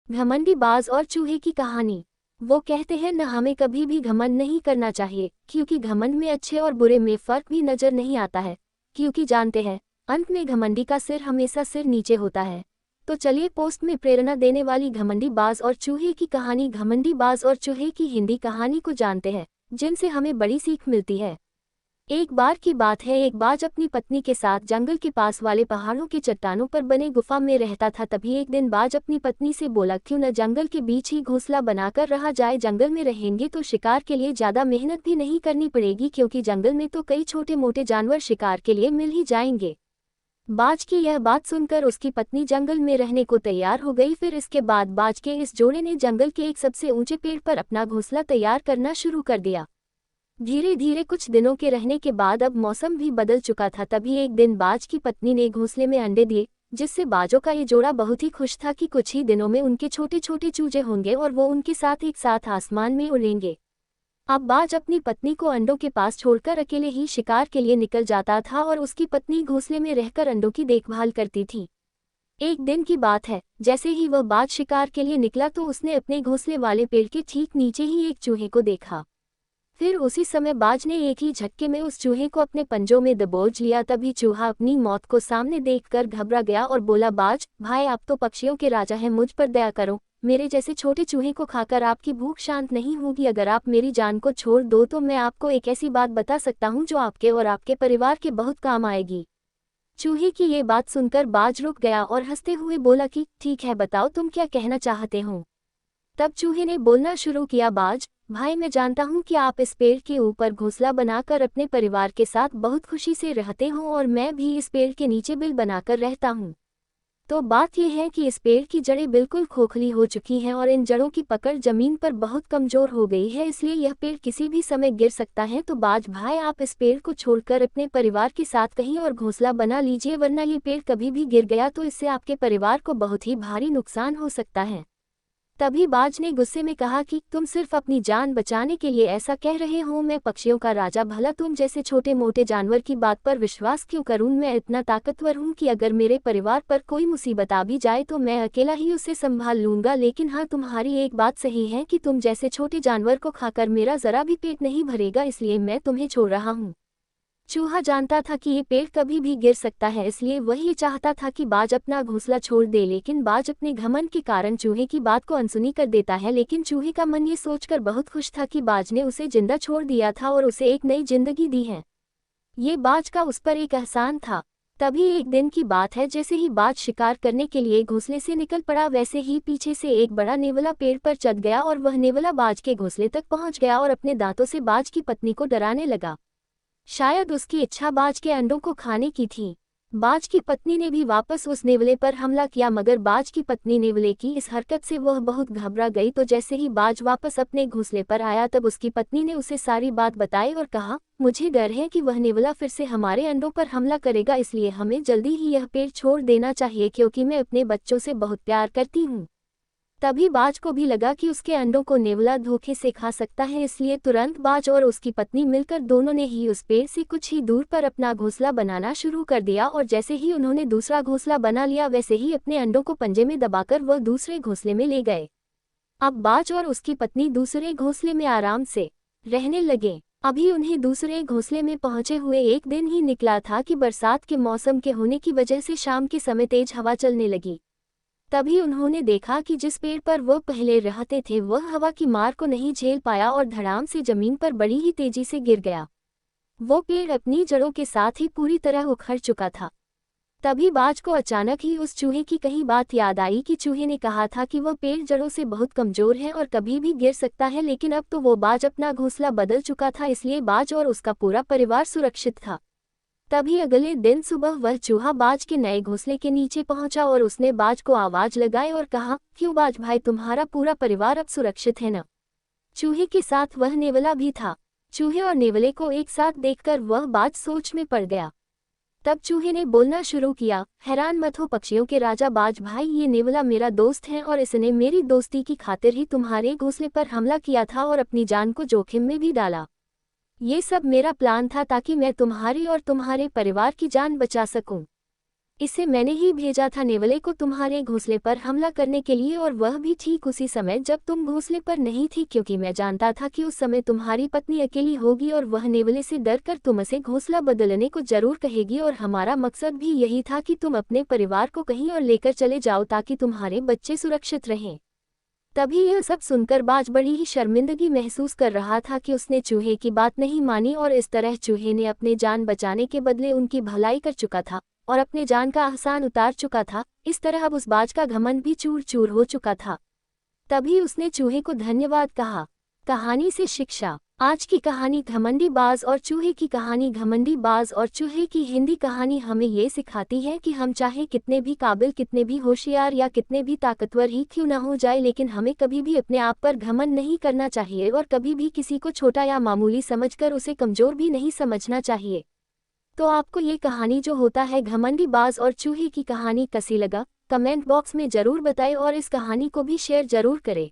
घमंडी बाज और चूहे की कहानी। वो कहते हैं न हमें कभी भी घमंड नहीं करना चाहिए, क्योंकि घमंड में अच्छे और बुरे में फर्क भी नजर नहीं आता है। क्योंकि जानते हैं, अंत में घमंडी का सिर हमेशा सिर नीचे होता है। तो चलिए पोस्ट में प्रेरणा देने वाली घमंडी बाज और चूहे की कहानी, घमंडी बाज और चूहे की हिंदी कहानी को जानते हैं, जिनसे हमें बड़ी सीख मिलती है। एक बार की बात है, एक बाज अपनी पत्नी के साथ जंगल के पास वाले पहाड़ों के चट्टानों पर बने गुफा में रहता था। तभी एक दिन बाज अपनी पत्नी से बोला, क्यों न जंगल के बीच ही घोंसला बनाकर रहा जाए। जंगल में रहेंगे तो शिकार के लिए ज्यादा मेहनत भी नहीं करनी पड़ेगी, क्योंकि जंगल में तो कई छोटे मोटे जानवर शिकार के लिए मिल ही जाएंगे। बाज की यह बात सुनकर उसकी पत्नी जंगल में रहने को तैयार हो गई। फिर इसके बाद बाज के इस जोड़े ने जंगल के एक सबसे ऊंचे पेड़ पर अपना घोंसला तैयार करना शुरू कर दिया। धीरे धीरे कुछ दिनों के रहने के बाद अब मौसम भी बदल चुका था। तभी एक दिन बाज की पत्नी ने घोंसले में अंडे दिए, जिससे बाजों का ये जोड़ा बहुत ही खुश था कि कुछ ही दिनों में उनके छोटे छोटे चूजे होंगे और वो उनके साथ एक साथ आसमान में उड़ेंगे। अब बाज अपनी पत्नी को अंडों के पास छोड़कर अकेले ही शिकार के लिए निकल जाता था और उसकी पत्नी घोंसले में रहकर अंडों की देखभाल करती थी। एक दिन की बात है, जैसे ही वह बाज शिकार के लिए निकला तो उसने अपने घोंसले वाले पेड़ के ठीक नीचे ही एक चूहे को देखा। फिर उसी समय बाज ने एक ही झटके में उस चूहे को अपने पंजों में दबोच लिया। तभी चूहा अपनी मौत को सामने देखकर घबरा गया और बोला, बाज भाई, आप तो पक्षियों के राजा हैं, मुझ पर दया करो। मेरे जैसे छोटे चूहे को खाकर आपकी भूख शांत नहीं होगी। अगर आप मेरी जान को छोड़ दो तो मैं आपको एक ऐसी बात बता सकता हूँ जो आपके और आपके परिवार के बहुत काम आएगी। चूहे की ये बात सुनकर बाज रुक गया और हंसते हुए बोला कि ठीक है, बताओ तुम क्या कहना चाहते हो। तब चूहे ने बोलना शुरू किया, बाज भाई, मैं जानता हूँ कि आप इस पेड़ के ऊपर घोंसला बनाकर अपने परिवार के साथ बहुत खुशी से रहते हो और मैं भी इस पेड़ के नीचे बिल बनाकर रहता हूँ। तो बात यह है कि इस पेड़ की जड़ें बिल्कुल खोखली हो चुकी हैं और इन जड़ों की पकड़ जमीन पर बहुत कमजोर हो गई है, इसलिए यह पेड़ किसी भी समय गिर सकता है। तो बाज भाई, आप इस पेड़ को छोड़कर अपने परिवार के साथ कहीं और घोंसला बना लीजिए, वरना ये पेड़ कभी भी गिर गया तो इससे आपके परिवार को बहुत ही भारी नुकसान हो सकता है। तभी बाज ने गुस्से में कहा कि तुम सिर्फ अपनी जान बचाने के लिए ऐसा कह रहे हो। मैं पक्षियों का राजा, भला तुम जैसे छोटे मोटे जानवर की बात पर विश्वास क्यों करूं। मैं इतना ताकतवर हूं कि अगर मेरे परिवार पर कोई मुसीबत आ भी जाए तो मैं अकेला ही उसे संभाल लूंगा। लेकिन हाँ, तुम्हारी एक बात सही है कि तुम जैसे छोटे जानवर को खाकर मेरा जरा भी पेट नहीं भरेगा, इसलिए मैं तुम्हें छोड़ रहा हूँ। चूहा जानता था कि ये पेड़ कभी भी गिर सकता है, इसलिए वह ये चाहता था कि बाज अपना घोंसला छोड़ दे, लेकिन बाज अपने घमंड के कारण चूहे की बात को अनसुनी कर देता है। लेकिन चूहे का मन ये सोचकर बहुत खुश था कि बाज ने उसे जिंदा छोड़ दिया था और उसे एक नई जिंदगी दी है। ये बाज का उस पर एक एहसान था। तभी एक दिन की बात है, जैसे ही बाज शिकार करने के लिए घोंसले से निकल पड़ा, वैसे ही पीछे से एक बड़ा नेवला पेड़ पर चढ़ गया और वह नेवला बाज के घोंसले तक पहुंच गया और अपने दांतों से बाज की पत्नी को डराने लगा। शायद उसकी इच्छा बाज के अंडों को खाने की थी। बाज की पत्नी ने भी वापस उस नेवले पर हमला किया, मगर बाज की पत्नी नेवले की इस हरकत से वह बहुत घबरा गई। तो जैसे ही बाज वापस अपने घोंसले पर आया, तब उसकी पत्नी ने उसे सारी बात बताई और कहा, मुझे डर है कि वह नेवला फिर से हमारे अंडों पर हमला करेगा, इसलिए हमें जल्दी ही यह पेड़ छोड़ देना चाहिए, क्योंकि मैं अपने बच्चों से बहुत प्यार करती हूँ। तभी बाज को भी लगा कि उसके अंडों को नेवला धोखे से खा सकता है, इसलिए तुरंत बाज और उसकी पत्नी मिलकर दोनों ने ही उस पेड़ से कुछ ही दूर पर अपना घोंसला बनाना शुरू कर दिया। और जैसे ही उन्होंने दूसरा घोंसला बना लिया, वैसे ही अपने अंडों को पंजे में दबाकर वह दूसरे घोंसले में ले गए। अब बाज और उसकी पत्नी दूसरे घोंसले में आराम से रहने लगे। अभी उन्हें दूसरे घोंसले में पहुंचे हुए एक दिन ही निकला था कि बरसात के मौसम के होने की वजह से शाम के समय तेज हवा चलने लगी। तभी उन्होंने देखा कि जिस पेड़ पर वह पहले रहते थे वह हवा की मार को नहीं झेल पाया और धड़ाम से जमीन पर बड़ी ही तेजी से गिर गया। वो पेड़ अपनी जड़ों के साथ ही पूरी तरह उखड़ चुका था। तभी बाज को अचानक ही उस चूहे की कही बात याद आई कि चूहे ने कहा था कि वह पेड़ जड़ों से बहुत कमजोर है और कभी भी गिर सकता है, लेकिन अब तो वो बाज अपना घोंसला बदल चुका था, इसलिए बाज और उसका पूरा परिवार सुरक्षित था। तभी अगले दिन सुबह वह चूहा बाज के नए घोंसले के नीचे पहुंचा और उसने बाज को आवाज लगाई और कहा, क्यों बाज भाई, तुम्हारा पूरा परिवार अब सुरक्षित है न। चूहे के साथ वह नेवला भी था। चूहे और नेवले को एक साथ देखकर वह बाज सोच में पड़ गया। तब चूहे ने बोलना शुरू किया, हैरान मत हो पक्षियों के राजा बाज भाई, ये नेवला मेरा दोस्त है और इसने मेरी दोस्ती की खातिर ही तुम्हारे घोंसले पर हमला किया था और अपनी जान को जोखिम में भी डाला। ये सब मेरा प्लान था ताकि मैं तुम्हारी और तुम्हारे परिवार की जान बचा सकूं। इसे मैंने ही भेजा था नेवले को तुम्हारे घोंसले पर हमला करने के लिए, और वह भी ठीक उसी समय जब तुम घोंसले पर नहीं थी, क्योंकि मैं जानता था कि उस समय तुम्हारी पत्नी अकेली होगी और वह नेवले से डरकर तुमसे घोंसला बदलने को जरूर कहेगी, और हमारा मकसद भी यही था कि तुम अपने परिवार को कहीं और लेकर चले जाओ ताकि तुम्हारे बच्चे सुरक्षित रहें। तभी यह सब सुनकर बाज बड़ी ही शर्मिंदगी महसूस कर रहा था कि उसने चूहे की बात नहीं मानी, और इस तरह चूहे ने अपने जान बचाने के बदले उनकी भलाई कर चुका था और अपने जान का एहसान उतार चुका था। इस तरह अब उस बाज का घमंड भी चूर चूर हो चुका था। तभी उसने चूहे को धन्यवाद कहा। कहानी से शिक्षा। आज की कहानी घमंडी बाज और चूहे की कहानी। घमंडी बाज और चूहे की हिंदी कहानी हमें ये सिखाती है कि हम चाहे कितने भी काबिल, कितने भी होशियार या कितने भी ताकतवर ही क्यों न हो जाए, लेकिन हमें कभी भी अपने आप पर घमंड नहीं करना चाहिए और कभी भी किसी को छोटा या मामूली समझकर उसे कमजोर भी नहीं समझना चाहिए। तो आपको ये कहानी जो होता है घमंडी बाज और चूहे की कहानी कैसी लगा, कमेंट बॉक्स में ज़रूर बताएं और इस कहानी को भी शेयर ज़रूर करें।